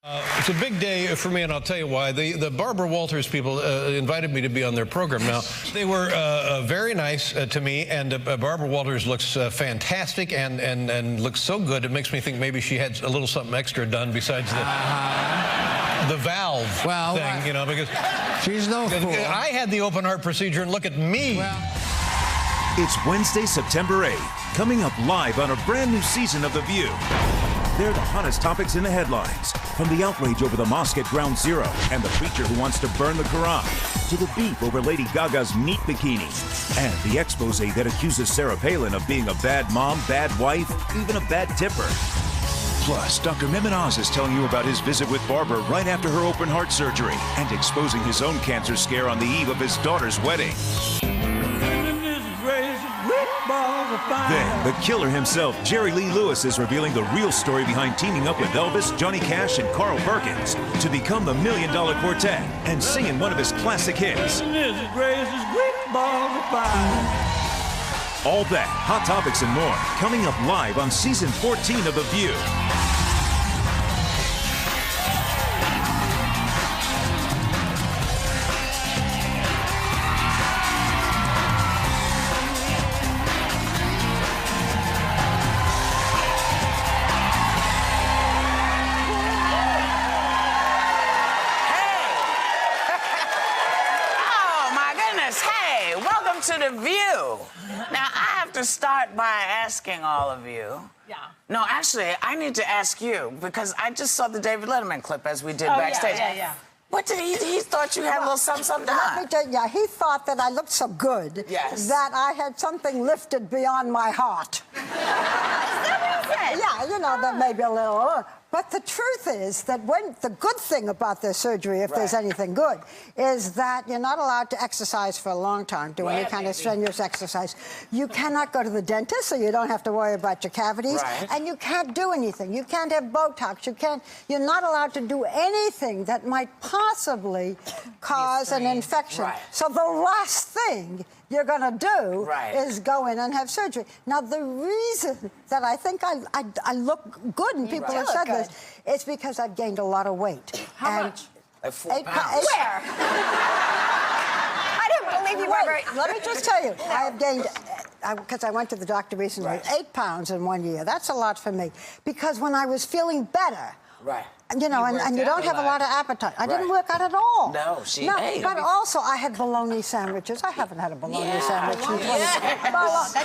It's a big day for me, and I'll tell you why. The Barbara Walters people invited me to be on their program. Now, they were very nice to me, and Barbara Walters looks fantastic and looks so good. It makes me think maybe she had a little something extra done besides the valve thing, you know, because she's no fool. I had the open heart procedure, and look at me. It's Wednesday, September 8th, coming up live on a brand new season of The View. They're the hottest topics in the headlines, from the outrage over the mosque at Ground Zero and the preacher who wants to burn the Quran, to the beef over Lady Gaga's meat bikini, and the expose that accuses Sarah Palin of being a bad mom, bad wife, even a bad tipper. Plus, Dr. Mehmet Oz is telling you about his visit with Barbara right after her open heart surgery and exposing his own cancer scare on the eve of his daughter's wedding. Then, the killer himself, Jerry Lee Lewis, is revealing the real story behind teaming up with Elvis, Johnny Cash, and Carl Perkins to become the $1 Million Quartet and singing one of his classic hits. All that, hot topics, and more coming up live on season 14 of The View. To The View. Now, I have to start by asking all of you. Yeah. No, actually, I need to ask you, because I just saw the David Letterman clip as we did backstage. Yeah. What did he thought you had a little something done. Yeah, he thought that I looked so good that I had something lifted beyond my heart. Is that what he said? Yeah, you know, that may be a little... But the truth is that the good thing about this surgery, if there's anything good, is that you're not allowed to exercise for a long time, do any kind of strenuous exercise. You cannot go to the dentist, so you don't have to worry about your cavities. And you can't do anything. You can't have Botox. You're not allowed to do anything that might possibly cause an infection. So the last thing you're going to do is go in and have surgery. Now, the reason that I think I look good, and people have said this, it's because I've gained a lot of weight. How much? Like 4 pounds. Where? I didn't believe you were. Let me just tell you, I have gained, because I went to the doctor recently, 8 pounds in 1 year. That's a lot for me. Because when I was feeling better, you know, and you don't have a lot of appetite. I didn't work out at all. No, she ate. But also, I had bologna sandwiches. I haven't had a bologna sandwich in 20 years.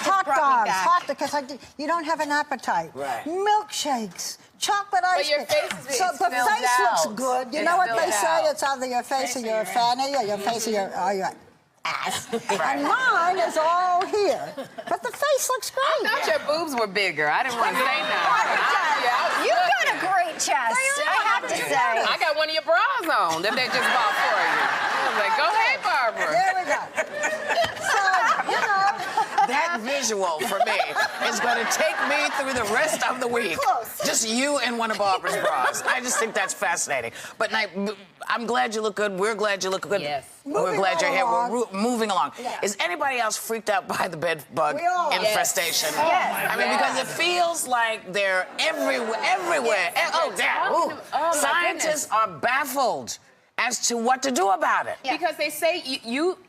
Hot dogs, because you don't have an appetite. Milkshakes, chocolate ice cream. But your face is so the face looks good. You know what they say? It's either your face or your fanny, or your face or your ass. And mine is all here. But the face looks great. I thought your boobs were bigger. I didn't want to say nothing. You've got a great chest, I have to say. I got one of your bras on that they just bought for you. I was like, go ahead, Barbara. There we go. So, you know. That visual for me is going to take me through the rest of the week. Just you in one of Barbara's bras. I just think that's fascinating. But I'm glad you look good. We're glad you look good. Yes. We're glad you're here. We're moving along. Is anybody else freaked out by the bed bug infestation? I mean, because it feels like they're everywhere. Oh, damn. Scientists are baffled as to what to do about it. Because they say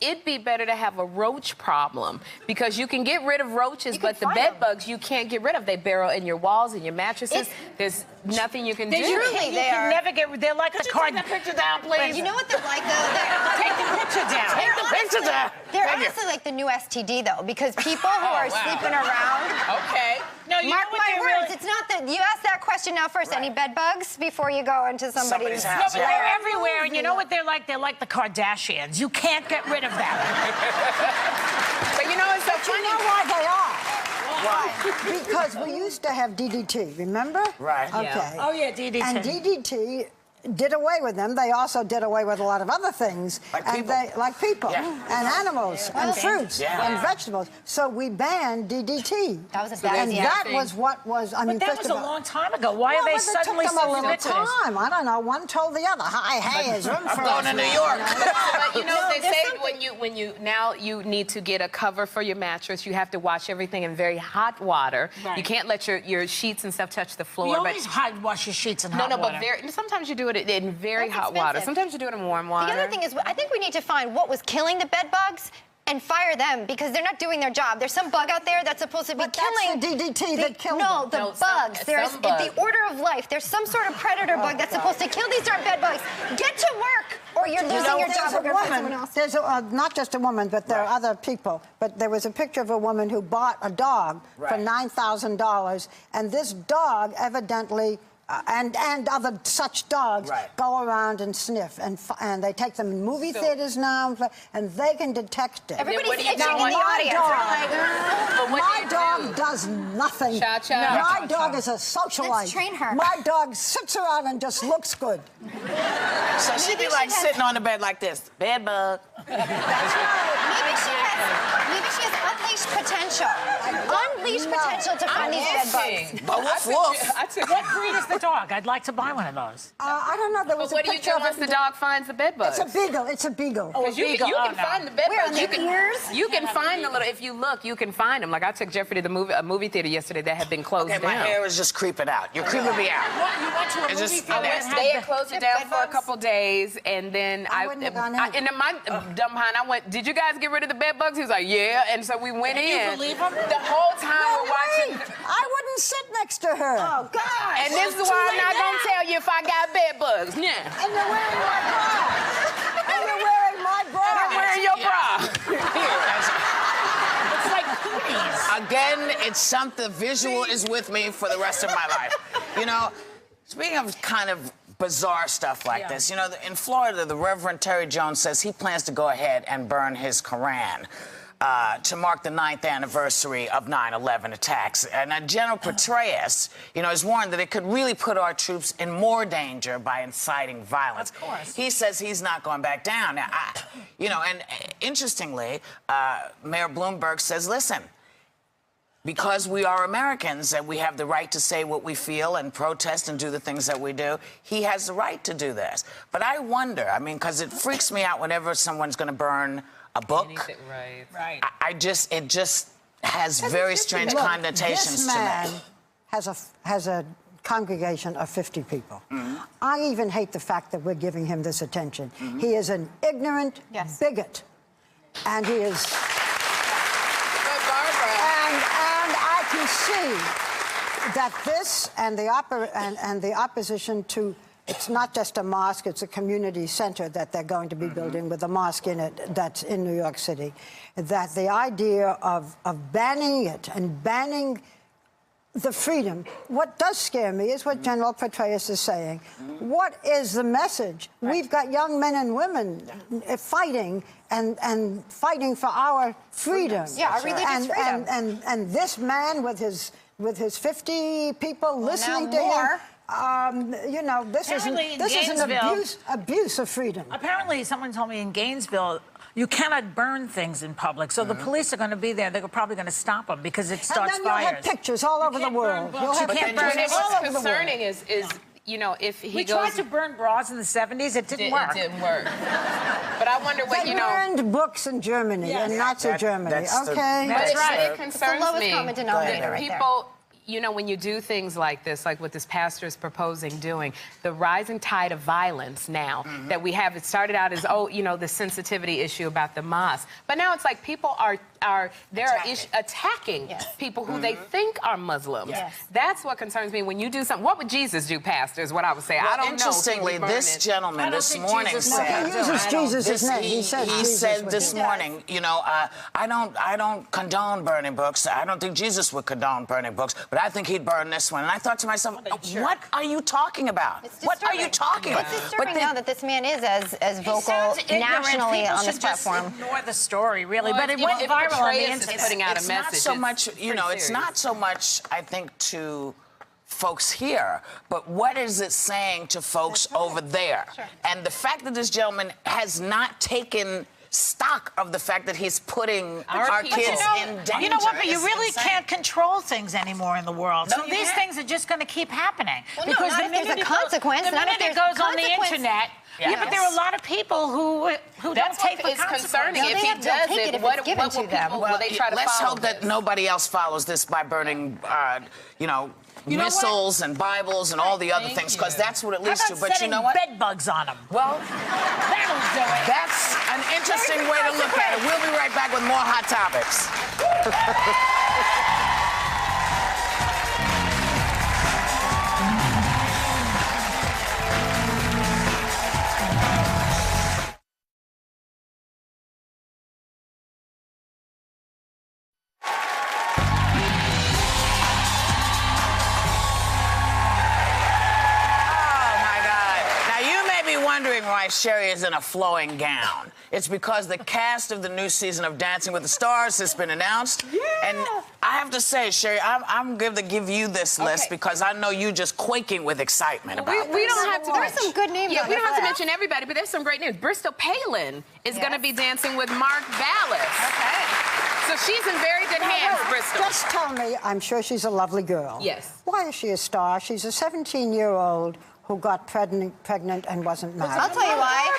it'd be better to have a roach problem, because you can get rid of roaches, but the bed bugs you can't get rid of. They burrow in your walls and your mattresses. There's nothing you can do. Truly, they are. Never get. They're like the card. Take the picture down, please. You know what they're like, though? Take the picture down. Take the picture down. They're honestly like the new STD, though, because people who are sleeping around. Okay. No, you Mark know what my words, really... it's not that. You ask that question now first. Any bed bugs before you go into somebody's house? No, but they're everywhere, and you know what they're like? They're like the Kardashians. You can't get rid of them. But you know, it's so funny. You know why they are? Why? Because we used to have DDT, remember? Right. Okay. Oh, yeah, DDT. And DDT did away with them, they also did away with a lot of other things. Like people. And animals, and fruits, and vegetables. So we banned DDT. That was a bad And that was what was, I mean, But that was a long time ago. Why are they suddenly it took them so a little ubiquitous? time. I don't know. One told the other, hey, there's room for going us to New now." York. But you know, they say when you now you need to get a cover for your mattress, you have to wash everything in very hot water. Right. You can't let your sheets and stuff touch the floor. You but always wash your sheets in hot water. but sometimes you do it in very That's hot water. expensive. Sometimes you do it in warm water. The other thing is, I think we need to find what was killing the bed bugs and fire them because they're not doing their job. There's some bug out there that's supposed to be killing. That's the DDT that killed No, them. the bugs. There's some bug. the order of life. There's some sort of predator bug that's supposed to kill these darn bed bugs. Get to work, or you're losing your job. There's a woman. There's not just a woman, but there are other people. But there was a picture of a woman who bought a dog for $9,000, and this dog evidently. And other such dogs go around and sniff, and they take them in movie theaters now, and they can detect it. Everybody's what do you itching do? in the audience. My dog does nothing. Cha-cha. My dog is a socialite. Let's train her. My dog sits around and just looks good. So she'd be like sitting on the bed like this. Bed bug. Maybe she has unleashed potential. Unleashed potential to find these bed bugs. But woof. What breed is the dog? I'd like to buy one of those. I don't know. There was But what a do you picture do of once the dog finds the bed bugs? It's a beagle. It's a beagle. Because you can find the bed Where, bugs. on their ears? You can find the little. If you look, you can find them. Like I took Jeffrey to a movie theater yesterday that had been closed Okay, down. my hair is just creeping out. You're creeping me out. What? You went to a It's movie just- theater I and went- They had had closed it down for a couple days, and then I wouldn't have gone in. and then my dumb behind, I went, "Did you guys get rid of the bed bugs?" He was like, "Yeah," and so we went in. you believe him? The whole time we're watching. I wouldn't sit next to her. Oh, God. And this is why I'm not gonna tell you if I got bed bugs. Yeah. And you're wearing my bra. And you're wearing my bra. I'm wearing your bra. It's like cooties. Again, it's something visual is with me for the rest of my life. You know, speaking of kind of bizarre stuff like this, you know, in Florida, the Reverend Terry Jones says he plans to go ahead and burn his Koran. To mark the 9th anniversary of 9/11 attacks. And General Petraeus, you know, has warned that it could really put our troops in more danger by inciting violence. Of course. He says he's not going back down. Now, you know, and interestingly, Mayor Bloomberg says, listen, because we are Americans and we have the right to say what we feel and protest and do the things that we do, he has the right to do this. But I wonder, I mean, because it freaks me out whenever someone's going to burn a book. Right. It just has very strange connotations this to man me. has a congregation of 50 people. I even hate the fact that we're giving him this attention. He is an ignorant bigot, and he is. And I can see that this and the opposition to. It's not just a mosque, it's a community center that they're going to be building with a mosque in it that's in New York City. That the idea of banning it and banning the freedom, what does scare me is what General Petraeus is saying. What is the message? We've got young men and women fighting and fighting for our freedom. Yeah, our religious freedom. And this man with his 50 people listening to him. You know, this is an abuse of freedom. Apparently, someone told me in Gainesville, you cannot burn things in public. So the police are going to be there. They're probably going to stop them because it starts and then you'll fires. have pictures all over the world. You can't burn it. What's concerning is you know, if he We tried to burn bras in the 70s. It didn't work. It didn't work. But I wonder what, They you know. burned books in Germany, in Nazi Germany. that's Okay. But it It's the concerns lowest me. common denominator right there. People, you know, when you do things like this, like what this pastor is proposing doing, the rising tide of violence now that we have, it started out as, oh, you know, the sensitivity issue about the mosque. But now it's like people are attacking people who they think are Muslims. That's what concerns me. When you do something, what would Jesus do, pastor, is what I would say. Well, I don't know. interestingly, this gentleman this morning He said... uses Jesus' name. He said this morning, you know, I don't condone burning books. I don't think Jesus would condone burning books, but I think he'd burn this one. And I thought to myself, what are you talking about? What are you talking about? It's disturbing now that this man is as vocal nationally on this platform. Ignore the story, really. Well, But it went viral on the Petraeus is internet. putting out a It's message. not so much, you know, it's serious. not so much, I think, to folks here, but what is it saying to folks over there? Sure. And the fact that this gentleman has not taken stock of the fact that he's putting our kids in danger. You know what? But you is really insane. can't control things anymore in the world. No, so you these can't. things are just going to keep happening. Well, no, not if there's a consequence. The Not if minute it there's goes on the consequence. internet. Yes. Yeah, but there are a lot of people who don't That's take what the is concerning. No, If they he have to does take it it, if what it's given will to people, them. will they try to Let's follow hope that this? nobody else follows this by burning, You know missiles and Bibles and all the other Thank things, because you. that's what it How leads to. about But you setting know what? bed bugs on them? Well, That'll do it. that's an interesting way to look at it. We'll be right back with more Hot Topics. Wondering why Sherry is in a flowing gown. It's because the cast of the new season of Dancing with the Stars has been announced. Yeah. And I have to say, Sherry, I'm going to give you this list because I know you just quaking with excitement about We this. don't have to. There's some good names. Yeah, on we this don't have to list. mention everybody, but there's some great names. Bristol Palin is going to be dancing with Mark Ballas. Okay. So she's in very good hands, Bristol. Just tell me, I'm sure she's a lovely girl. Yes. Why is she a star? She's a 17-year-old who got pregnant and wasn't married. I'll tell you why.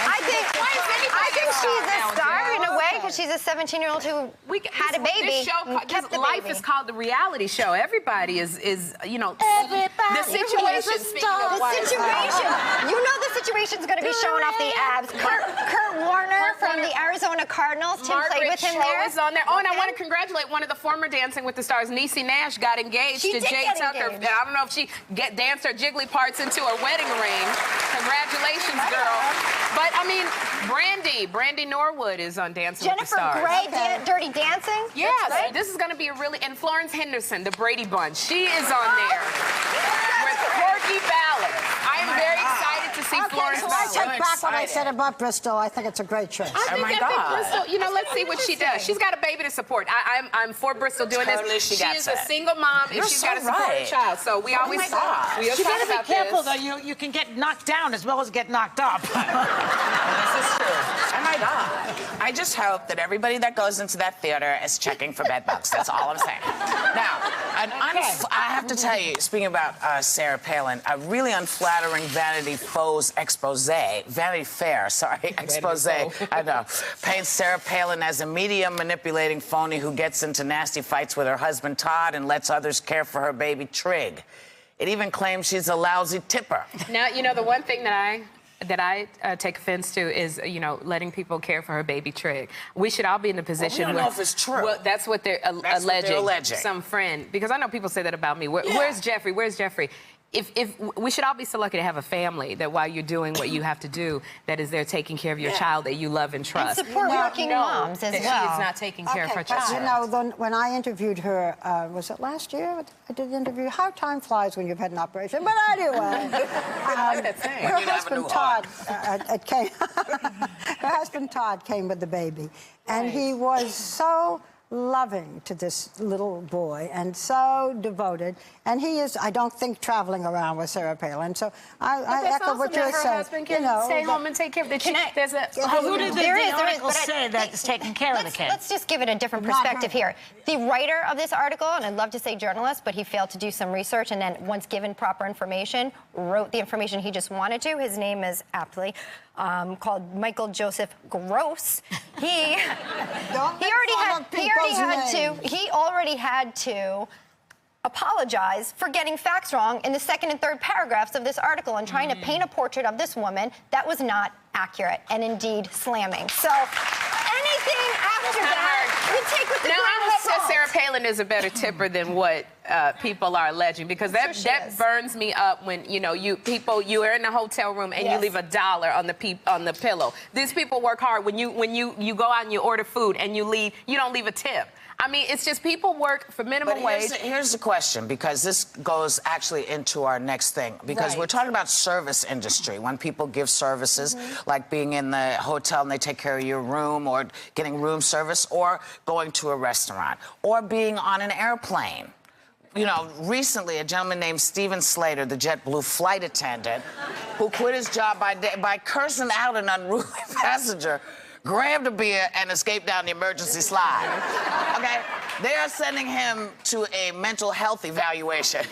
I think she's a now, star Jill? in a way because she's a 17-year-old who had a baby. Life is called the reality show. Everybody is you know, Everybody the situation. is a star. The situation. You know the situation's going to be showing off the abs. Kurt Warner from the Arizona Cardinals. Tim played with him there. Is on there. Oh, and I want to congratulate one of the former Dancing with the Stars, Niecy Nash, got engaged She to did Jay get Tucker. engaged. I don't know if she danced her jiggly parts into her wedding ring. Congratulations, girl. But I mean, Brandy Norwood is on Dancing with the Jennifer Stars. Grey, Dirty Dancing. Yes, Right? this is going to be a really... And Florence Henderson, the Brady Bunch, she is on there with Corky Ballas. I am very excited to see Florence So I Ballas. take back what I said about Bristol. I think it's a great choice. I think Bristol, you know, let's see what she does. She's got a baby to support. I'm for Bristol doing Totally, this. she She got is that. a single mom and You're she's so got to support right. her child. So we always my gosh. we always You talk gotta be about careful, this. though. You can get knocked down as well as get knocked up. This is true. Oh my God. I just hope that everybody that goes into that theater is checking for bed bugs. That's all I'm saying. Now, I have to tell you, speaking about Sarah Palin, a really unflattering Vanity Fair, expose, I know, paints Sarah Palin as a media manipulating phony who gets into nasty fights with her husband Todd and lets others care for her baby Trig. It even claims she's a lousy tipper. Now, you know, the one thing that I take offense to is, you know, letting people care for her baby Trig. We should all be in the position don't where... know if it's true. Well, that's what they're That's what they're alleging. Some friend. Because I know people say that about me. Where's Jeffrey? Where's Jeffrey? If we should all be so lucky to have a family that while you're doing what you have to do, that is there taking care of your child that you love and trust. And support working moms as that well. she is not taking care of her But child. you know, when I interviewed her, was it last year? I did the interview. How time flies when you've had an operation. But anyway, her husband Todd came. Her husband Todd came with the baby, and he was so loving to this little boy and so devoted. And he is, I don't think, traveling around with Sarah Palin. So I echo what you're saying. Her husband can stay home and take care of the kid. There's a... Who did the article but say that's taking care of the kid? Let's just give it a different perspective here. The writer of this article, and I'd love to say journalist, but he failed to do some research and then once given proper information, wrote the information he just wanted to. His name is aptly called Michael Joseph Gross. He already had to apologize for getting facts wrong in the second and third paragraphs of this article and trying to paint a portrait of this woman that was not accurate and indeed slamming. So anything after that, we take with the Now, grain I of hope that salt. Sarah Palin is a better tipper than what people are alleging, because that burns me up when, you know, you are in a hotel room and you leave $1 on the pillow. These people work hard. When you go out and you order food and you don't leave a tip. I mean, it's just people work for minimum wage. Here's the question, because this goes actually into our next thing, because we're talking about service industry. When people give services, like being in the hotel and they take care of your room, or getting room service, or going to a restaurant, or being on an airplane. you know, recently a gentleman named Steven Slater, the JetBlue flight attendant, who quit his job by cursing out an unruly passenger, grabbed a beer and escaped down the emergency slide. Okay? They are sending him to a mental health evaluation.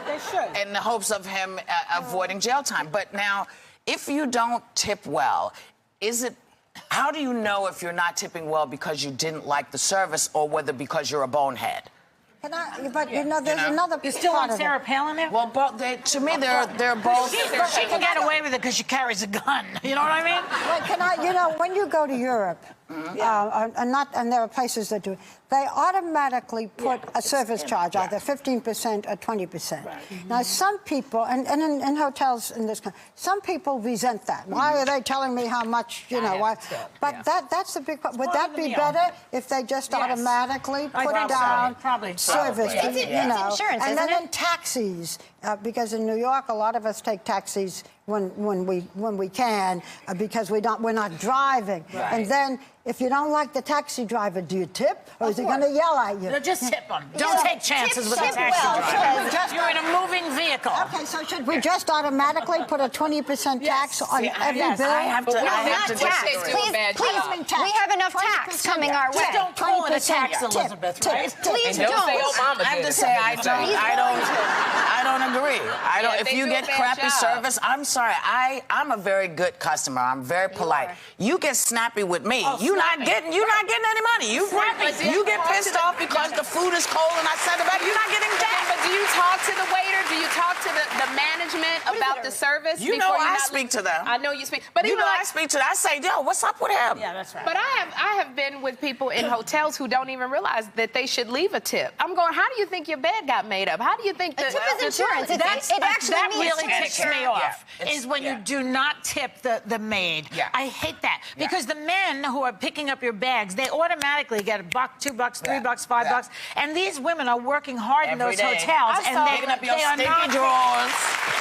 They should. In the hopes of him avoiding jail time. But now, if you don't tip well, how do you know if you're not tipping well because you didn't like the service or whether because you're a bonehead? But you know, there's another. You still part want of Sarah it. Palin there? Well, to me, they're both. But she can get away with it because she carries a gun. You know what I mean? Well, you know, when you go to Europe, and there are places that do, they automatically put a service charge, either 15% or 20%. Right. Now, some people, and in hotels in this country, some people resent that. Why are they telling me how much, you know, why? But that's the big part. Would that be better if they just automatically put down service, you know? Insurance, and then isn't it? in taxis, because in New York, a lot of us take taxis when we can, because we're not driving. Right. And then if you don't like the taxi driver, do you tip, or is he going to yell at you? No, just tip them. Don't take chances with a tip taxi well, driver. You're in a moving vehicle. Okay, so should we just automatically put a 20% tax on every bill? I have to Please, we have enough tax coming our way. Just don't call it a tax, Elizabeth, right? Please Don't don't. say Obama I have did to it. say I don't agree. If they you do get a bad crappy job. service, I'm sorry. I'm a very good customer. I'm very polite. You get snappy with me. You're not getting any money. You get pissed off because the food is cold and I send it back. You're not getting that. But do you talk to the waiter? Do you talk to the management about the service? You know I not speak to them. I know you speak. But You even know like, I speak to them. I say, yo, what's up with him? Yeah, that's right. But I have been with people in hotels who don't even realize that they should leave a tip. I'm going, how do you think your bed got made up? How do you think the tip is insurance. It actually that means really ticks me off, is when you do not tip the maid. Yeah. I hate that. Because the men who are picking up your bags, they automatically get $1, $2, $3, $5. And these women are working hard in those Every day. hotels. I'm And picking up your they are stinky not drawers.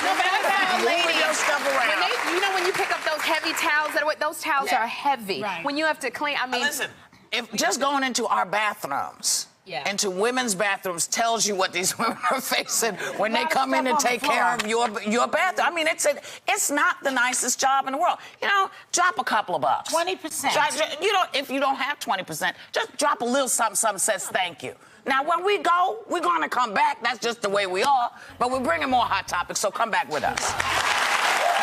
No, but I found Moving ladies, your stuff around. you know when you pick up those heavy towels, those towels are heavy. Right. When you have to clean, I mean... Listen, if just going into our bathrooms, into women's bathrooms, tells you what these women are facing when they come in and take care of your bathroom. I mean, it's not the nicest job in the world. You know, drop a couple of bucks. 20%. You know, if you don't have 20%, just drop a little something says thank you. Now, when we go, we're going to come back. That's just the way we are. But we're bringing more hot topics, so come back with us.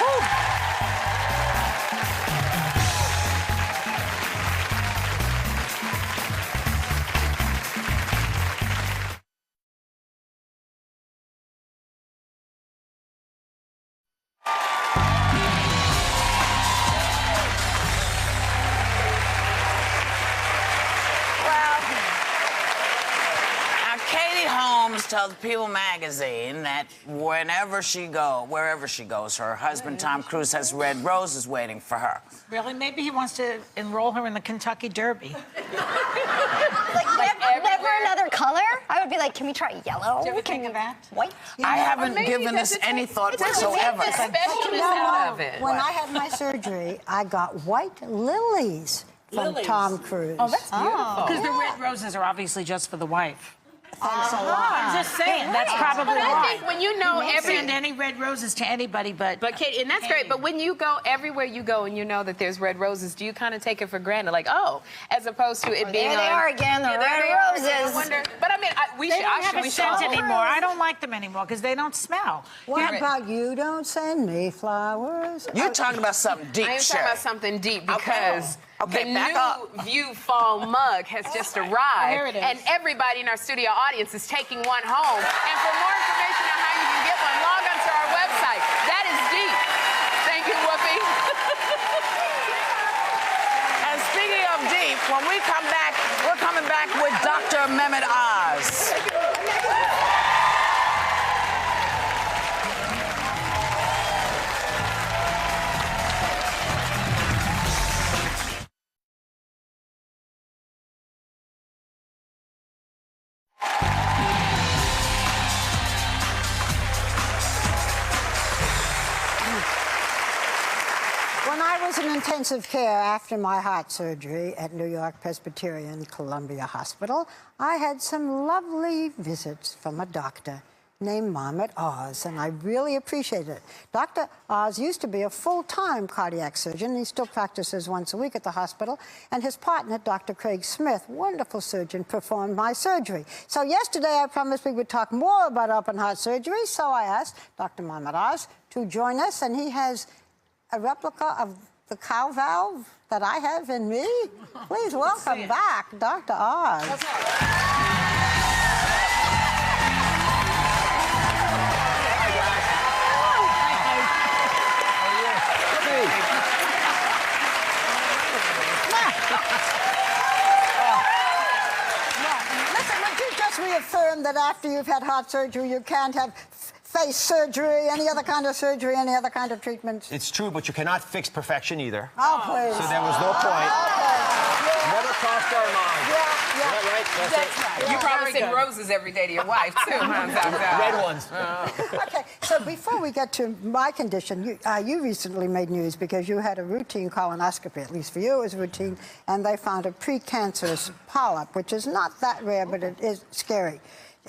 Woo. Tells People magazine that wherever she goes, her husband Tom Cruise has red roses waiting for her. Really? Maybe he wants to enroll her in the Kentucky Derby. Never another color? I would be like, can we try yellow? Did you ever think of that? White? I haven't given this any thought whatsoever. When I had my surgery, I got white lilies from Tom Cruise. Oh, that's beautiful. Because the red roses are obviously just for the wife. Thanks a lot. I'm just saying, that's probably But why. I think when you know Send any red roses to anybody but Katie, and that's great, but when you go, everywhere you go and you know that there's red roses, do you kind of take it for granted? Like, oh, as opposed to it being There they are again, the red roses. I wonder, but I mean, they don't have a scent anymore. I don't like them anymore because they don't smell. What about you don't send me flowers? You're talking about something deep, I am talking about something deep because Okay, the back new up. View Fall mug has just arrived. Here it is. And everybody in our studio audience is taking one home. And for more information on how you can get one, log on to our website. That is deep. Thank you, Whoopi. And speaking of deep, when we come back, we're coming back with Dr. Mehmet Oz. When I was in intensive care after my heart surgery at New York Presbyterian Columbia Hospital, I had some lovely visits from a doctor named Mohammed Oz, and I really appreciated it. Dr. Oz used to be a full-time cardiac surgeon. He still practices once a week at the hospital, and his partner, Dr. Craig Smith, wonderful surgeon, performed my surgery. So yesterday I promised we would talk more about open heart surgery, so I asked Dr. Mohammed Oz to join us, and he has a replica of the cow valve that I have in me. Please welcome back Dr. Oz. Listen, would you just reaffirm that after you've had heart surgery, you can't have face surgery, any other kind of surgery, any other kind of treatment? It's true, but you cannot fix perfection either. Oh, please. So there was no point. Never crossed our mind. Yeah. Is that right? That's right. You probably send roses every day to your wife, too, huh? Red ones. Okay, so before we get to my condition, you recently made news because you had a routine colonoscopy, at least for you it was routine, and they found a precancerous polyp, which is not that rare, but it is scary.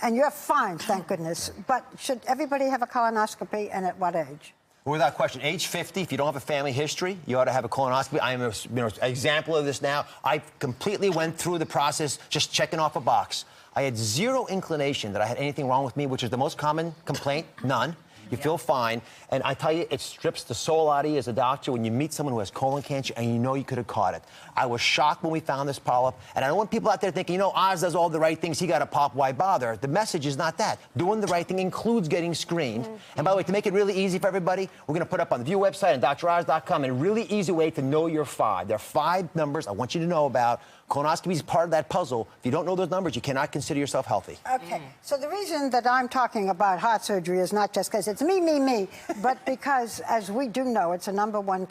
And you're fine, thank goodness. But should everybody have a colonoscopy, and at what age? Without question, age 50, if you don't have a family history, you ought to have a colonoscopy. I am an example of this now. I completely went through the process, just checking off a box. I had zero inclination that I had anything wrong with me, which is the most common complaint, none. You feel fine. And I tell you, it strips the soul out of you as a doctor when you meet someone who has colon cancer and you know you could have caught it. I was shocked when we found this polyp. And I don't want people out there thinking, you know, Oz does all the right things. He got a pop, why bother? The message is not that. Doing the right thing includes getting screened. And by the way, to make it really easy for everybody, we're going to put up on the View website and DrOz.com a really easy way to know your 5. There are 5 numbers I want you to know about. Colonoscopy is part of that puzzle. If you don't know those numbers, you cannot consider yourself healthy. Okay, so the reason that I'm talking about heart surgery is not just because it's me, but because, as we do know, it's a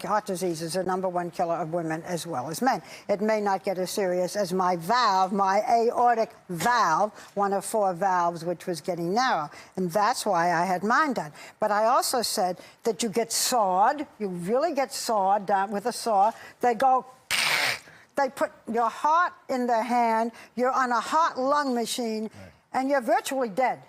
heart disease is a #1 killer of women as well as men. It may not get as serious as my valve, my aortic valve, one of 4 valves, which was getting narrow. And that's why I had mine done. But I also said that you get sawed, you really get sawed down with a saw. They put your heart in their hand, you're on a heart lung machine, and you're virtually dead.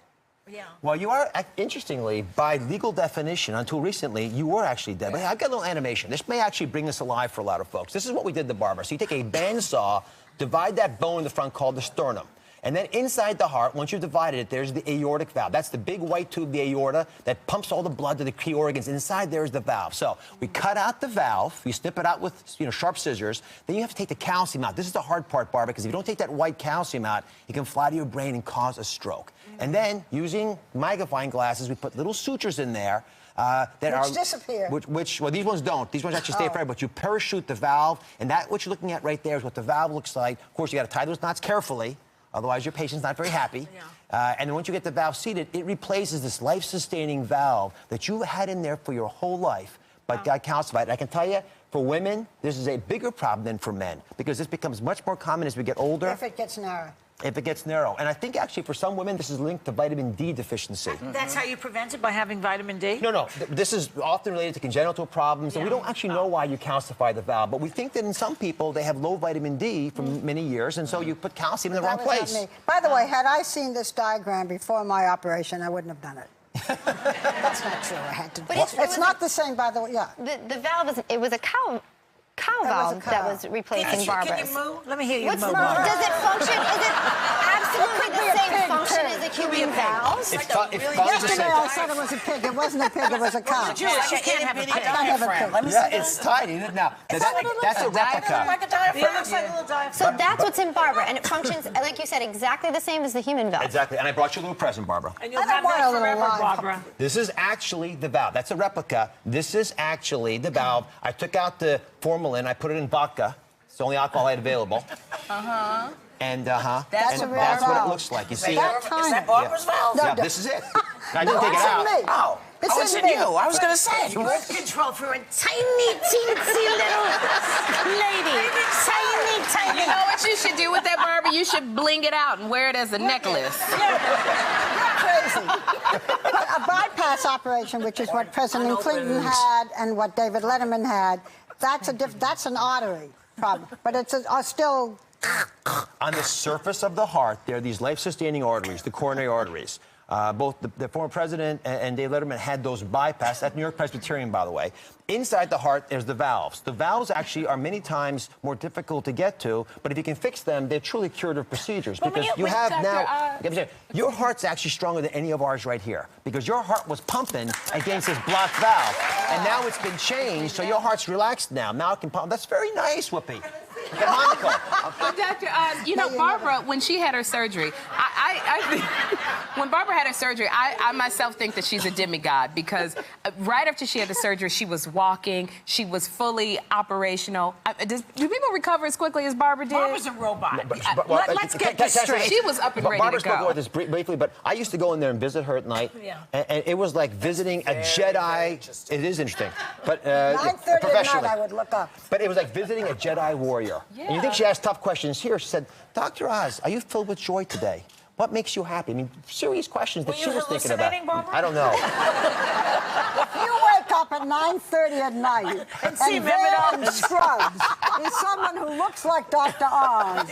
Yeah. Well, you are, interestingly, by legal definition, until recently, you were actually dead. But I've got a little animation. This may actually bring this alive for a lot of folks. This is what we did to Barbara. So you take a bandsaw, divide that bone in the front called the sternum. And then inside the heart, once you've divided it, there's the aortic valve. That's the big white tube, the aorta, that pumps all the blood to the key organs. Inside there is the valve. So we cut out the valve. You snip it out with sharp scissors. Then you have to take the calcium out. This is the hard part, Barbara, because if you don't take that white calcium out, it can fly to your brain and cause a stroke. And then, using magnifying glasses, we put little sutures in there. Which disappear. Well, these ones don't. These ones actually stay forever, but you parachute the valve, and what you're looking at right there is what the valve looks like. Of course, you got to tie those knots carefully. Otherwise, your patient's not very happy. And then once you get the valve seated, it replaces this life-sustaining valve that you had in there for your whole life, but got calcified. And I can tell you, for women, this is a bigger problem than for men, because this becomes much more common as we get older. If it gets narrow. If it gets narrow. And I think, actually, for some women, this is linked to vitamin D deficiency. That's how you prevent it, by having vitamin D? No. This is often related to congenital problems, and we don't actually know why you calcify the valve. But we think that in some people, they have low vitamin D for many years, and so you put calcium in the wrong place. Not me. By the way, had I seen this diagram before my operation, I wouldn't have done it. That's not true. I had to. But it's not the same, by the way. Yeah. The valve it was a cow valve that was replacing Barbara's. Can you move? Let me hear you move. Does it function? Is it absolutely the same function as a human valve? Yesterday I said it was a pig. It wasn't a pig. It was a cow. You can't have a pig. I can't have a pig. Let me see it's tiny. Now, that's a replica. like a diaphragm. It looks like a little diaphragm. So that's what's in Barbara, and it functions, like you said, exactly the same as the human valve. Exactly. And I brought you a little present, Barbara. And you'll have that forever, Barbara. This is actually the valve. That's a replica. This is actually the valve. I took out the formalin. I put it in vodka. It's the only alcohol I had available. And That's what it looks like. You see That it? Is that Barbara's valve? No, Yeah, this is it. I didn't take it it's out. in me. Oh. It's in you. I was going to say. Birth control for a tiny, teensy little lady. Tiny. You know what you should do with that, Barbara? You should bling it out and wear it as a necklace. Crazy. But a bypass operation, which is what President Clinton had and what David Letterman had, that's an artery problem, but it's still. On the surface of the heart, there are these life-sustaining arteries, the coronary arteries. Both the former president and Dave Letterman had those bypassed. That's New York Presbyterian, by the way. Inside the heart, there's the valves. The valves actually are many times more difficult to get to, but if you can fix them, they're truly curative procedures. Because you have now, your heart's actually stronger than any of ours right here, because your heart was pumping against this blocked valve, and now it's been changed, so your heart's relaxed now. Now it can pump. That's very nice, Whoopi. But Dr. Oz, you know, Barbara, when she had her surgery, when Barbara had her surgery, I myself think that she's a demigod, because right after she had the surgery, she was walking, she was fully operational. Do people recover as quickly as Barbara did? Barbara's a robot. Let's get this straight. She was up and ready Barbara to go. spoke about this briefly, but I used to go in there and visit her at night, and it was like visiting a Jedi. It is interesting, but 9:30 professionally, at night I would look up. But it was like visiting a Jedi warrior. Yeah. And you think she asked tough questions here? She said, "Dr. Oz, are you filled with joy today? What makes you happy?" I mean, serious questions that she was thinking about. Barbara? I don't know. You wake up at 9:30 at night and there in scrubs is someone who looks like Dr. Oz.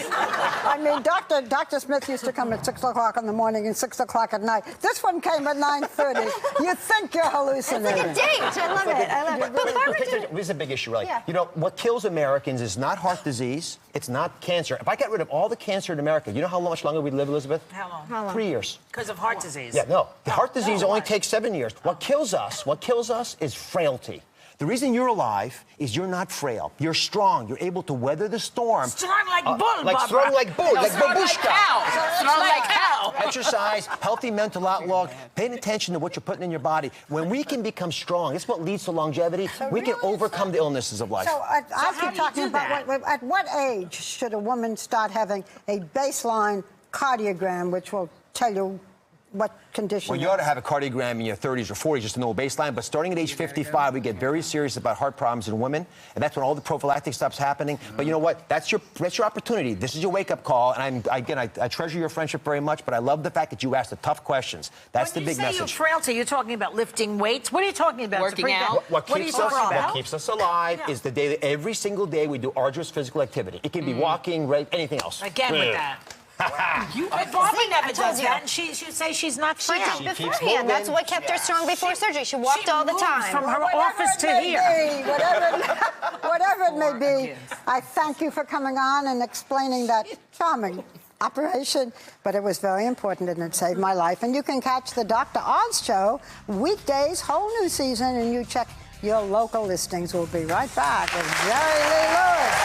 I mean, Dr. Smith used to come at 6 o'clock in the morning and 6 o'clock at night. This one came at 9:30. You think you're hallucinating. It's like a date. I love it. I love it. But Barbara, This is a big issue, right? Yeah. You know, what kills Americans is not heart disease. It's not cancer. If I got rid of all the cancer in America, you know how much longer we'd live, Elizabeth? How long? 3 years. Because of heart disease. Yeah, no. The heart disease only takes 7 years. What kills us is frailty. The reason you're alive is you're not frail. You're strong. You're able to weather the storm. Strong like bull, Like Barbara. strong like bull, like strong like babushka. cow. Strong like cow. Exercise, healthy mental outlook, paying attention to what you're putting in your body. When we can become strong, it's what leads to longevity. We can overcome the illnesses of life. So I how keep do you talking do about that? at what age should a woman start having a baseline cardiogram, which will tell you what condition. Well, you ought to have a cardiogram in your 30s or 40s just to know a baseline, but starting at age 55, we get very serious about heart problems in women, and that's when all the prophylactic stuff's happening. But you know what? That's your opportunity. This is your wake-up call, and I treasure your friendship very much, but I love the fact that you ask the tough questions. That's the big When you say message. you're frailty, you're talking about lifting weights? What are you talking about? Working Sabrina? out. What are you keeps talking us, about? what keeps us alive is the day that every single day we do arduous physical activity. It can be walking, anything else. Again with that. But Barbara never does that, and she say she's not she frail. did keeps beforehand. moving. That's what kept her strong before surgery. She walked all the moves time. from her Whatever office it to may here. be, whatever it may be, I thank you for coming on and explaining that charming operation, but it was very important and it saved my life. And you can catch the Dr. Oz Show weekdays, whole new season, and you check your local listings. We'll be right back with Jerry Lee Lewis.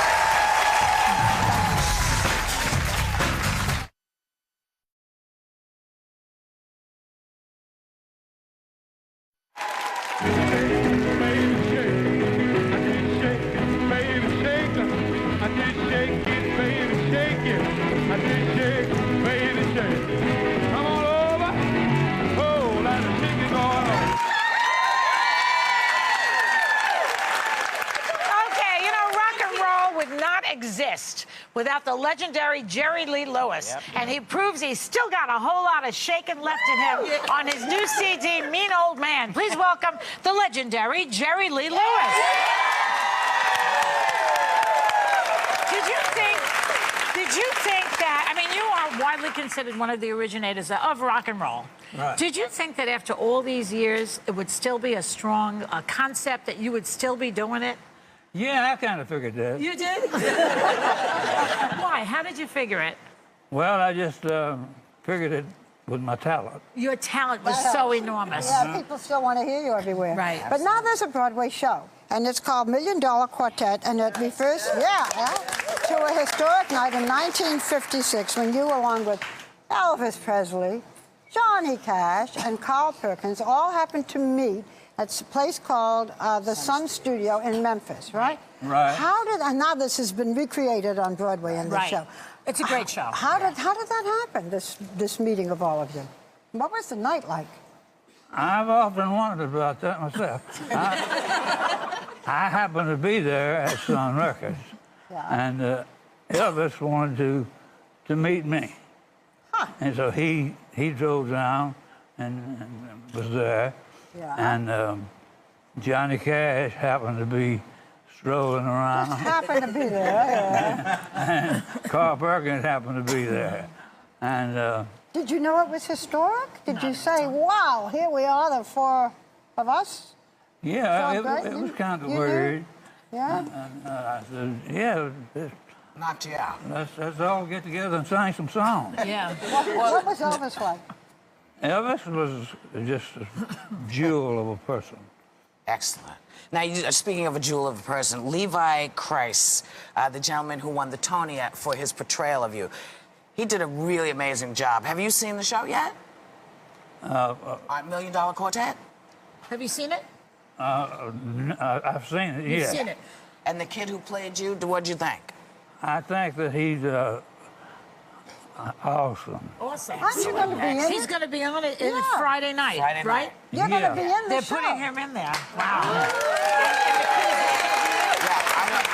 Exist without the legendary Jerry Lee Lewis. And he proves he's still got a whole lot of shaking left in him on his new CD, Mean Old Man. Please welcome the legendary Jerry Lee Lewis. Did you think that, I mean, you are widely considered one of the originators of rock and roll. Right. Did you think that after all these years, it would still be a strong concept, that you would still be doing it? Yeah, I kind of figured that. You did? Why? How did you figure it? Well, I just figured it with my talent. Your talent was so enormous. Yeah, people still want to hear you everywhere. Right. But now there's a Broadway show, and it's called $1 Million Quartet, and it refers, to a historic night in 1956 when you, along with Elvis Presley, Johnny Cash, and Carl Perkins, all happened to meet at a place called the Sun Studio in Memphis, right? Right. And now this has been recreated on Broadway in the show. It's a great show. How did that happen, this meeting of all of you? What was the night like? I've often wondered about that myself. I happened to be there at Sun Records, and Elvis wanted to meet me. Huh. And so he drove down and was there. Yeah. And Johnny Cash happened to be strolling around. Just happened to be there. And Carl Perkins happened to be there. And Did you know it was historic? Did you say, wow, here we are, the four of us? yeah, Felt it great? was kind of You knew? weird. Yeah? And I said, yeah, Knocked you out. let's all get together and sing some songs. Yeah. What was Elvis like? Elvis was just a jewel of a person. Excellent. Now, speaking of a jewel of a person, Levi Kreis, the gentleman who won the Tony for his portrayal of you, he did a really amazing job. Have you seen the show yet? $1 Million Quartet? Have you seen it? I've seen it, yeah. You've seen it. And the kid who played you, what'd you think? I think that he's awesome. Awesome. Aren't you going to be in He's it? going to be on it Yeah. Friday night, Friday night. right? You're going to be in the They're show. putting him in there. Wow. Yeah,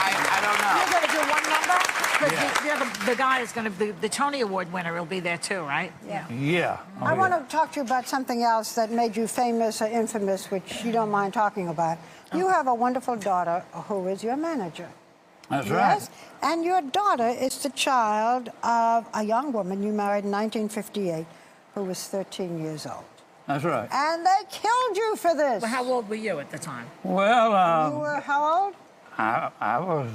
I don't know. You're going to do one number? Because the guy is going to be, the Tony Award winner will be there too, right? Yeah. Yeah. Oh, I yeah. want to talk to you about something else that made you famous or infamous, which you don't mind talking about. You have a wonderful daughter who is your manager. That's Yes? right. And your daughter is the child of a young woman you married in 1958 who was 13 years old. That's right. And they killed you for this. Well, how old were you at the time? Well, You were how old? I was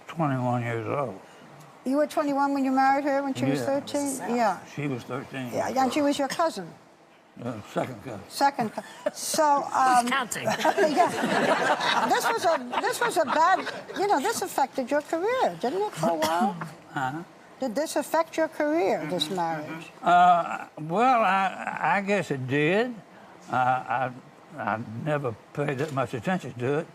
21 years old. You were 21 when you married her when she was Yeah. 13? Yeah. She was 13. Yeah, and she was your cousin. Second cousin. Second. So, Who's counting? yeah. This was a bad, this affected your career, didn't it, for a while? Did this affect your career, this marriage? Well, I guess it did. I never paid that much attention to it.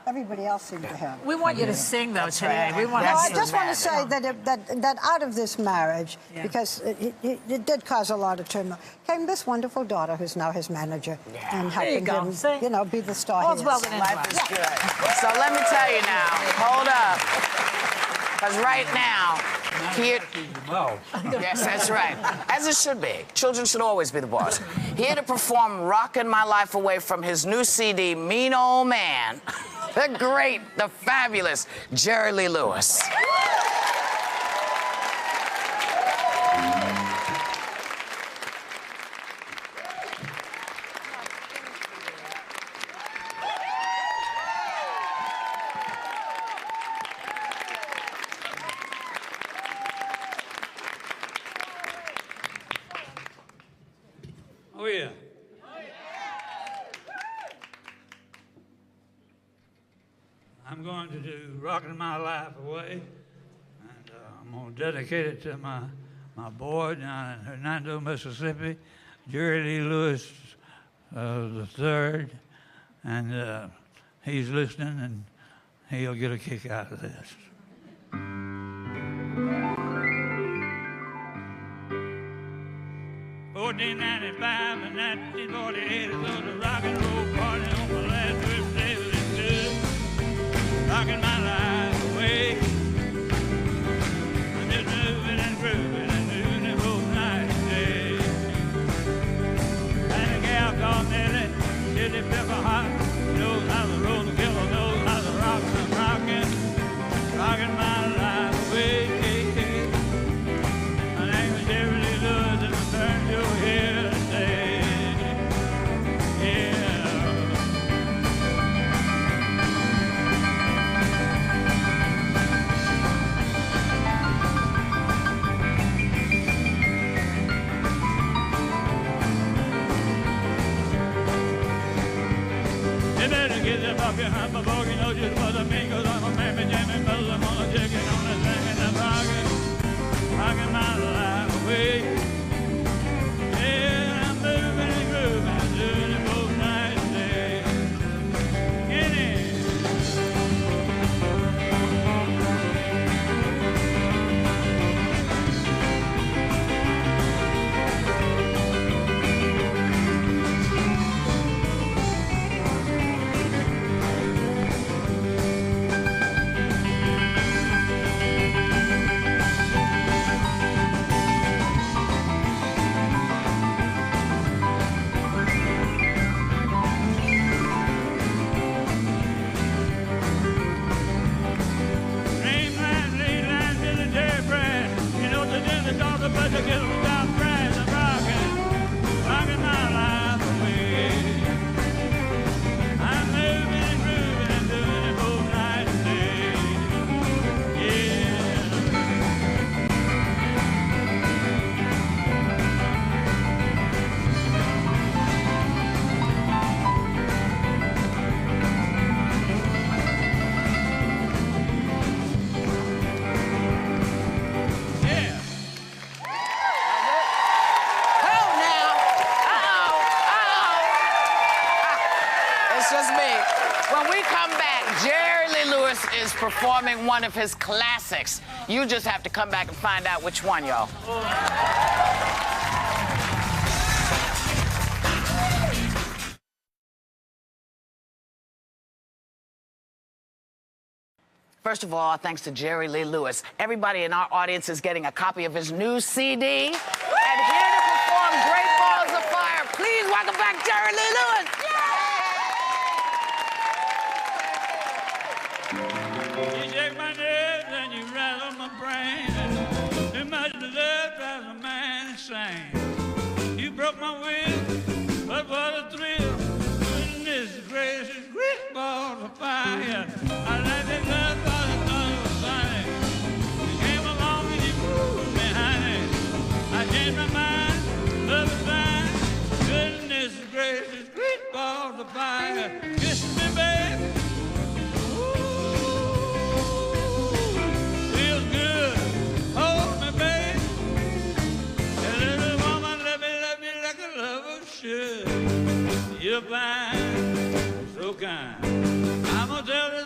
Everybody else seemed to have. We want you to sing, though, today. right. We want No, I to just want to say that out of this marriage, Yeah. because it did cause a lot of turmoil, came this wonderful daughter who's now his manager and There you helping go. him, See? be the star All's he is. well that ends well. Life is good. So let me tell you now, hold up. Because right now, here... She's the boss. Yes, that's right. As it should be. Children should always be the boss. Here to perform Rockin' My Life Away from his new CD, Mean Old Man, the great, the fabulous Jerry Lee Lewis. Oh, yeah. I'm going to do Rockin' My Life Away, and I'm going to dedicate it to my boy down in Hernando, Mississippi, Jerry Lee Lewis the third, and he's listening, and he'll get a kick out of this. 1495 and 1948 is on the rock and roll party on my last birthday. It's good, rocking my life away. I'm just moving and grooving and doing it both night and day. And a gal called Nellie, Chili Pepper Hot, knows how to roll the killer, knows how to rock. I'm rocking my life away. My name is Jerry Lee Lewis, and I'm turned your head today. Yeah. You better get that off your hump before you know just what I mean, 'cause I'm a mammy jammy fellas, I'm gonna check it on the thing and I'm rocking my life away. Yeah, I'm moving and grooving and doing it both night and day. Get in. back. Jerry Lee Lewis is performing one of his classics. You just have to come back and find out which one, y'all. First of all, thanks to Jerry Lee Lewis. Everybody in our audience is getting a copy of his new CD. And here to perform Great Balls of Fire, please welcome back Jerry Lee Lewis. You shake my nerves and you rattle my brain. Too much love drives a man insane. You broke my will, but what a thrill. Goodness gracious, great balls of fire. I like that love, but I thought it was funny. You came along and you moved me, honey. I changed my mind, love is fine. Goodness gracious, great balls of fire. Kiss me, baby. You're fine, so kind. I'm gonna tell this